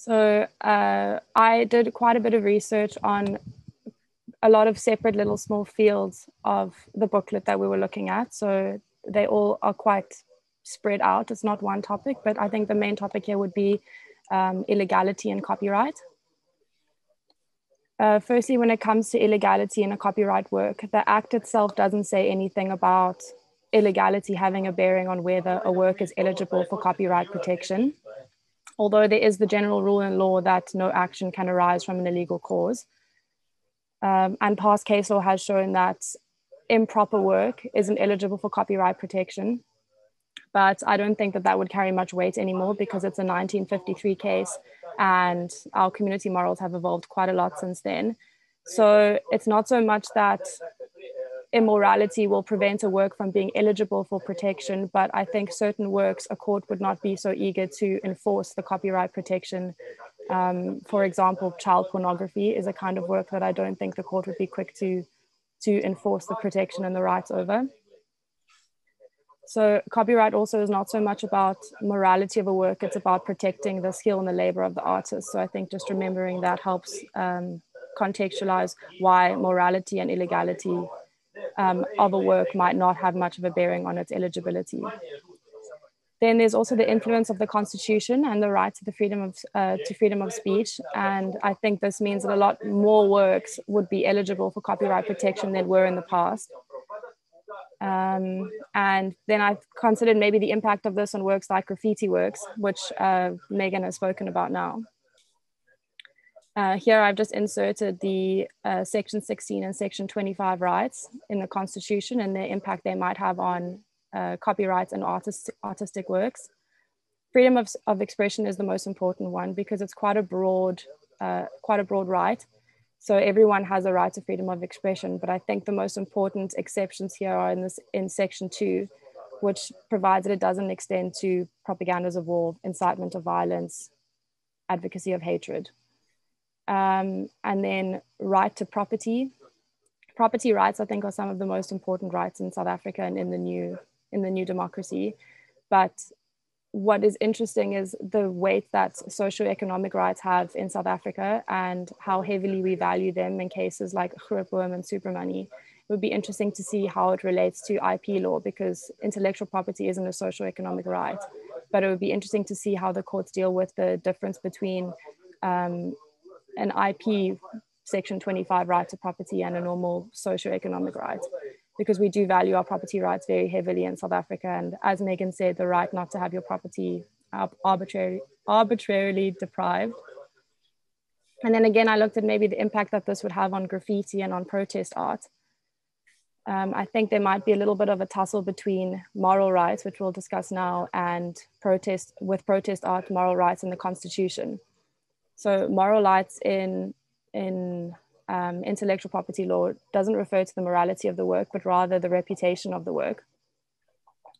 So I did quite a bit of research on a lot of separate little small fields of the booklet that we were looking at. So they all are quite spread out. It's not one topic, but I think the main topic here would be illegality and copyright. Firstly, when it comes to illegality in a copyright work, the Act itself doesn't say anything about illegality having a bearing on whether a work is eligible for copyright protection, although there is the general rule in law that no action can arise from an illegal cause. And past case law has shown that improper work isn't eligible for copyright protection. But I don't think that that would carry much weight anymore because it's a 1953 case and our community morals have evolved quite a lot since then. So it's not so much that immorality will prevent a work from being eligible for protection, but I think certain works a court would not be so eager to enforce the copyright protection. For example, child pornography is a kind of work that I don't think the court would be quick to enforce the protection and the rights over. So copyright also is not so much about morality of a work, it's about protecting the skill and the labor of the artist. So I think just remembering that helps contextualize why morality and illegality of a work might not have much of a bearing on its eligibility. Then there's also the influence of the Constitution and the right to the freedom of speech. And I think this means that a lot more works would be eligible for copyright protection than were in the past. And then I've considered maybe the impact of this on works like graffiti works, which Megan has spoken about now. Here I've just inserted the section 16 and section 25 rights in the Constitution and the impact they might have on copyrights and artistic works. Freedom of expression is the most important one because it's quite a broad right. So everyone has a right to freedom of expression, but I think the most important exceptions here are in section 2, which provides that it doesn't extend to propagandas of war, incitement of violence, advocacy of hatred. And then right to property. Property rights, I think, are some of the most important rights in South Africa and in the new democracy. But what is interesting is the weight that socioeconomic rights have in South Africa and how heavily we value them in cases like grootboom and supermoney. It would be interesting to see how it relates to IP law because intellectual property isn't a socioeconomic right. But it would be interesting to see how the courts deal with the difference between an IP section 25 right to property and a normal socioeconomic right, because we do value our property rights very heavily in South Africa. And as Megan said, the right not to have your property arbitrarily deprived. And then again, I looked at maybe the impact that this would have on graffiti and on protest art. I think there might be a little bit of a tussle between moral rights, which we'll discuss now, and protest art, moral rights in the Constitution. So moral rights in intellectual property law doesn't refer to the morality of the work, but rather the reputation of the work.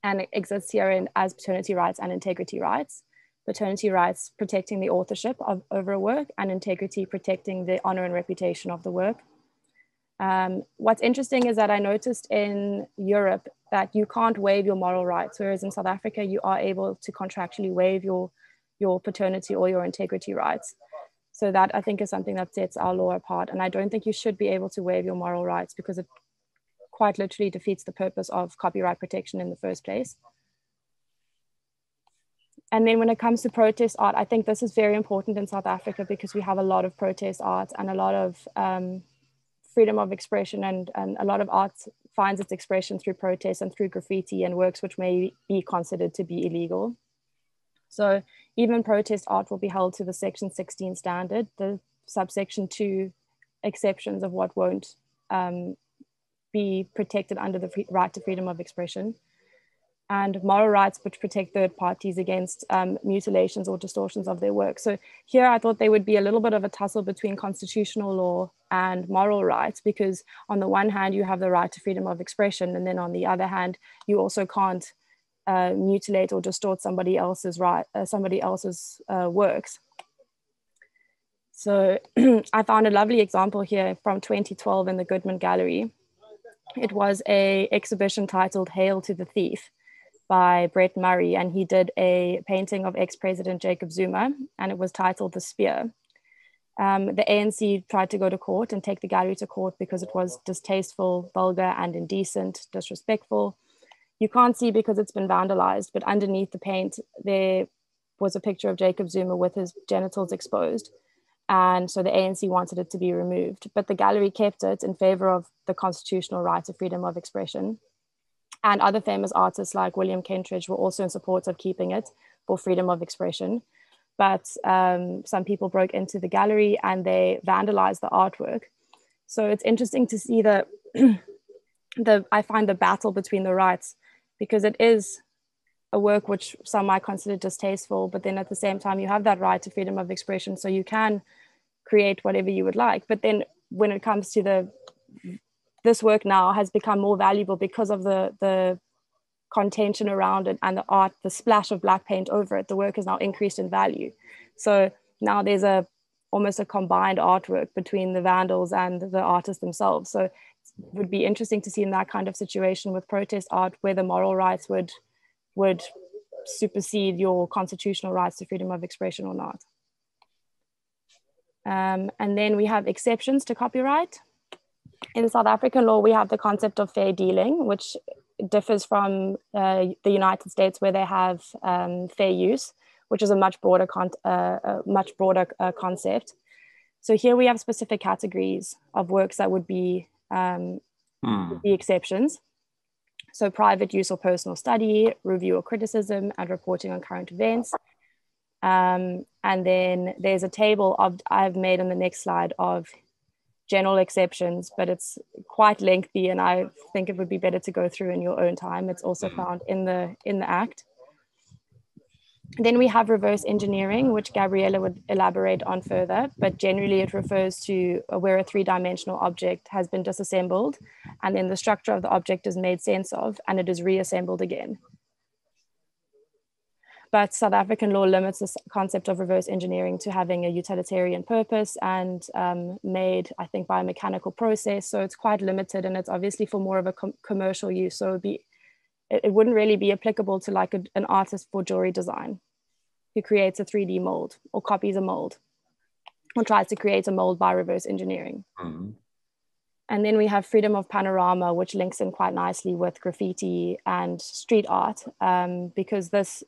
And it exists here as paternity rights and integrity rights. Paternity rights protecting the authorship over a work, and integrity protecting the honor and reputation of the work. What's interesting is that I noticed in Europe that you can't waive your moral rights, whereas in South Africa, you are able to contractually waive your paternity or your integrity rights. So that I think is something that sets our law apart. And I don't think you should be able to waive your moral rights because it quite literally defeats the purpose of copyright protection in the first place. And then when it comes to protest art, I think this is very important in South Africa because we have a lot of protest art and a lot of freedom of expression, and a lot of art finds its expression through protest and through graffiti and works which may be considered to be illegal. So even protest art will be held to the section 16 standard, the subsection 2 exceptions of what won't be protected under the right to freedom of expression, and moral rights which protect third parties against mutilations or distortions of their work. So here I thought there would be a little bit of a tussle between constitutional law and moral rights, because on the one hand you have the right to freedom of expression, and then on the other hand you also can't mutilate or distort somebody else's works. So I found a lovely example here from 2012 in the Goodman Gallery. It was an exhibition titled "Hail to the Thief," by Brett Murray, and he did a painting of ex-President Jacob Zuma, and it was titled The Spear. The ANC tried to go to court and take the gallery to court because it was distasteful, vulgar, and indecent, disrespectful. You can't see because it's been vandalized, but underneath the paint, there was a picture of Jacob Zuma with his genitals exposed. And so the ANC wanted it to be removed, but the gallery kept it in favor of the constitutional right to freedom of expression. And other famous artists like William Kentridge were also in support of keeping it for freedom of expression. But some people broke into the gallery and they vandalized the artwork. So it's interesting to see I find the battle between the rights, because it is a work which some might consider distasteful, but then at the same time, you have that right to freedom of expression. So you can create whatever you would like. But then when it comes to this work now has become more valuable because of the contention around it and the art, the splash of black paint over it, the work is now increased in value. So now there's almost a combined artwork between the vandals and the artists themselves. So it would be interesting to see in that kind of situation with protest art where the moral rights would supersede your constitutional rights to freedom of expression or not. And then we have exceptions to copyright. In South African law, we have the concept of fair dealing, which differs from the United States, where they have fair use, which is a much broader concept. So here we have specific categories of works that would be the exceptions. So private use or personal study, review or criticism, and reporting on current events. And then there's a table I've made on the next slide of general exceptions, but it's quite lengthy and I think it would be better to go through in your own time. It's also found in the Act. Then we have reverse engineering, which Gabriella would elaborate on further, but generally it refers to where a three-dimensional object has been disassembled and then the structure of the object is made sense of and it is reassembled again. But South African law limits this concept of reverse engineering to having a utilitarian purpose and made, I think, by a mechanical process. So it's quite limited and it's obviously for more of a commercial use. So it wouldn't really be applicable to like an artist for jewelry design who creates a 3D mold or copies a mold or tries to create a mold by reverse engineering. Mm-hmm. And then we have freedom of panorama, which links in quite nicely with graffiti and street art, because this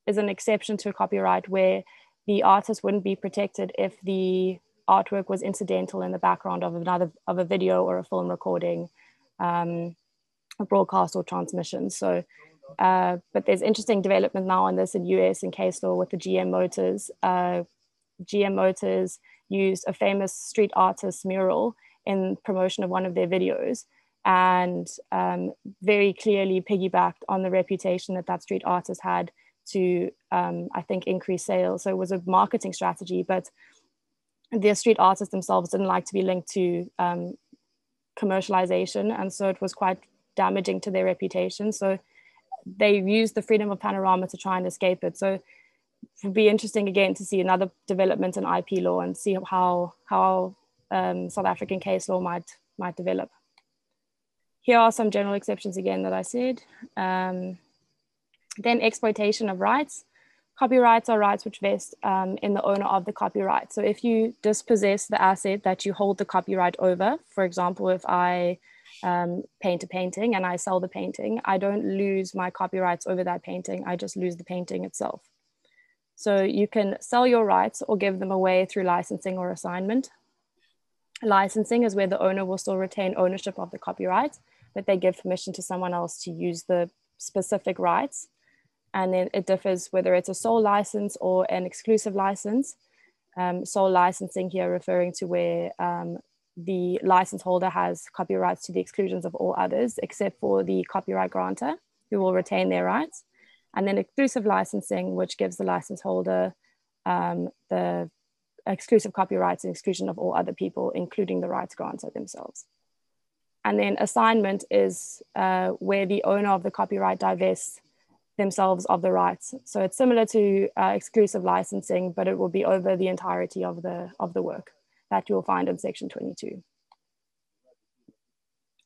is an exception to copyright where the artist wouldn't be protected if the artwork was incidental in the background of a video or a film recording, a broadcast or transmission. So, but there's interesting development now on this in US and case law with the GM Motors. GM Motors used a famous street artist's mural in promotion of one of their videos and very clearly piggybacked on the reputation that street artist had to, I think, increase sales. So it was a marketing strategy, but the street artists themselves didn't like to be linked to commercialization. And so it was quite damaging to their reputation. So they used the freedom of panorama to try and escape it. So it would be interesting again to see another development in IP law and see how South African case law might develop. Here are some general exceptions again that I said. Then exploitation of rights. Copyrights are rights which vest in the owner of the copyright. So if you dispossess the asset that you hold the copyright over, for example, if I paint a painting and I sell the painting, I don't lose my copyrights over that painting, I just lose the painting itself. So you can sell your rights or give them away through licensing or assignment. Licensing is where the owner will still retain ownership of the copyright, but they give permission to someone else to use the specific rights. And then it differs whether it's a sole license or an exclusive license. Sole licensing here referring to where the license holder has copyrights to the exclusions of all others, except for the copyright grantor, who will retain their rights. And then exclusive licensing, which gives the license holder the exclusive copyrights and exclusion of all other people, including the rights grantor themselves. And then assignment is where the owner of the copyright divests themselves of the rights. So it's similar to exclusive licensing, but it will be over the entirety of the work that you'll find in section 22.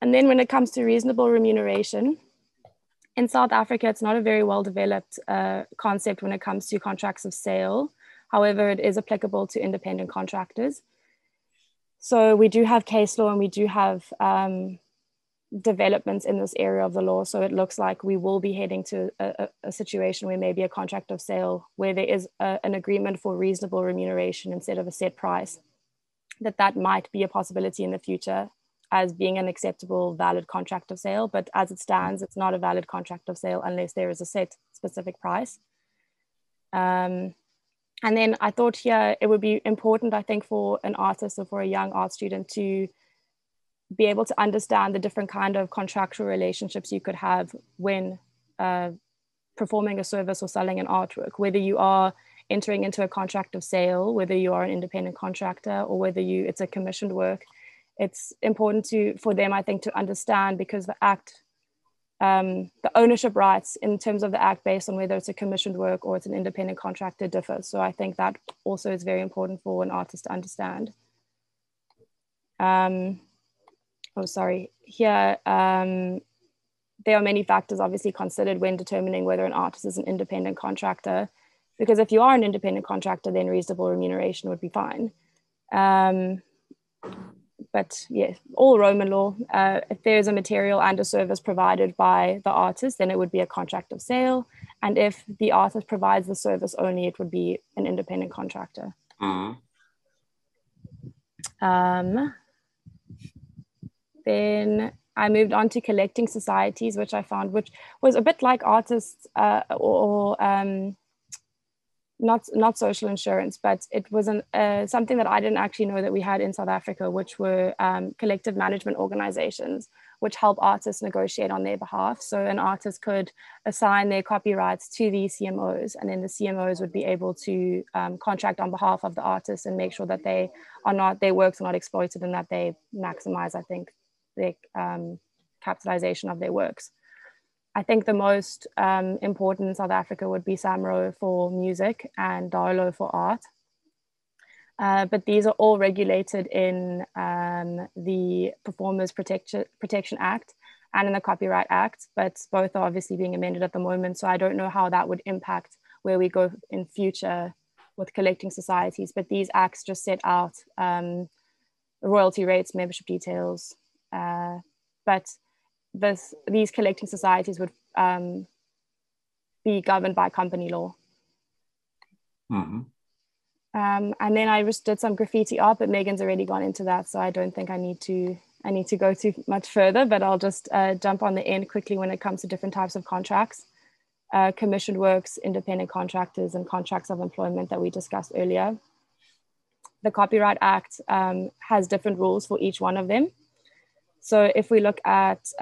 And then when it comes to reasonable remuneration, In South Africa, it's not a very well developed concept when it comes to contracts of sale. However, it is applicable to independent contractors. So we do have case law and we do have developments in this area of the law. So it looks like we will be heading to a situation where maybe a contract of sale where there is an agreement for reasonable remuneration instead of a set price, that might be a possibility in the future as being an acceptable, valid contract of sale. But as it stands, it's not a valid contract of sale unless there is a set specific price. And then I thought here it would be important, I think, for an artist or for a young art student to be able to understand the different kind of contractual relationships you could have when performing a service or selling an artwork, whether you are entering into a contract of sale, whether you are an independent contractor, or whether it's a commissioned work. It's important for them, I think, to understand, because the Act, the ownership rights in terms of the Act based on whether it's a commissioned work or it's an independent contractor differs. So I think that also is very important for an artist to understand. Here, there are many factors obviously considered when determining whether an artist is an independent contractor, because if you are an independent contractor, then reasonable remuneration would be fine. But yeah, all Roman law, if there's a material and a service provided by the artist, then it would be a contract of sale. And if the artist provides the service only, it would be an independent contractor. Then I moved on to collecting societies, which I found, which was a bit like artists not social insurance, but it was something that I didn't actually know that we had in South Africa, which were collective management organizations, which help artists negotiate on their behalf. So an artist could assign their copyrights to the CMOs, and then the CMOs would be able to contract on behalf of the artists and make sure that their works are not exploited and that they maximize, I think, the capitalization of their works. I think the most important in South Africa would be SAMRO for music and DARLO for art. But these are all regulated in the Performers Protection Act and in the Copyright Act, but both are obviously being amended at the moment. So I don't know how that would impact where we go in future with collecting societies, but these acts just set out royalty rates, membership details, but these collecting societies would be governed by company law. And then I just did some graffiti art, but Megan's already gone into that, so I don't think I need to go too much further, but I'll just jump on the end quickly when it comes to different types of contracts. Commissioned works, independent contractors, and contracts of employment that we discussed earlier. The Copyright Act has different rules for each one of them. So if we look at,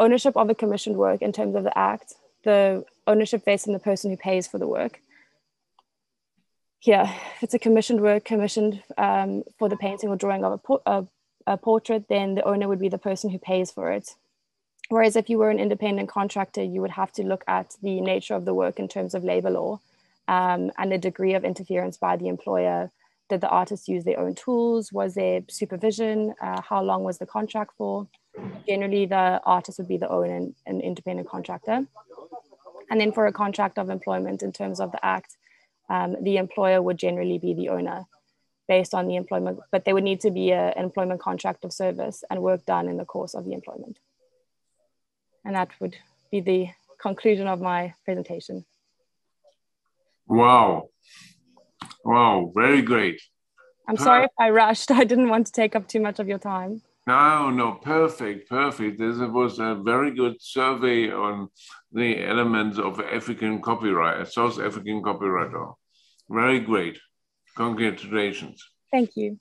ownership of a commissioned work in terms of the Act, the ownership vests in the person who pays for the work. Here, if it's a commissioned work, commissioned for the painting or drawing of a portrait, then the owner would be the person who pays for it. Whereas if you were an independent contractor, you would have to look at the nature of the work in terms of labor law. And the degree of interference by the employer. Did the artist use their own tools? Was there supervision? How long was the contract for? Generally, the artist would be the owner and an independent contractor. And then for a contract of employment in terms of the Act, the employer would generally be the owner based on the employment, but there would need to be an employment contract of service and work done in the course of the employment. And that would be the conclusion of my presentation. Wow. Wow, very great. I'm sorry if I rushed. I didn't want to take up too much of your time. No, perfect. This was a very good survey on the elements of African copyright, South African copyright law. Very great. Congratulations. Thank you.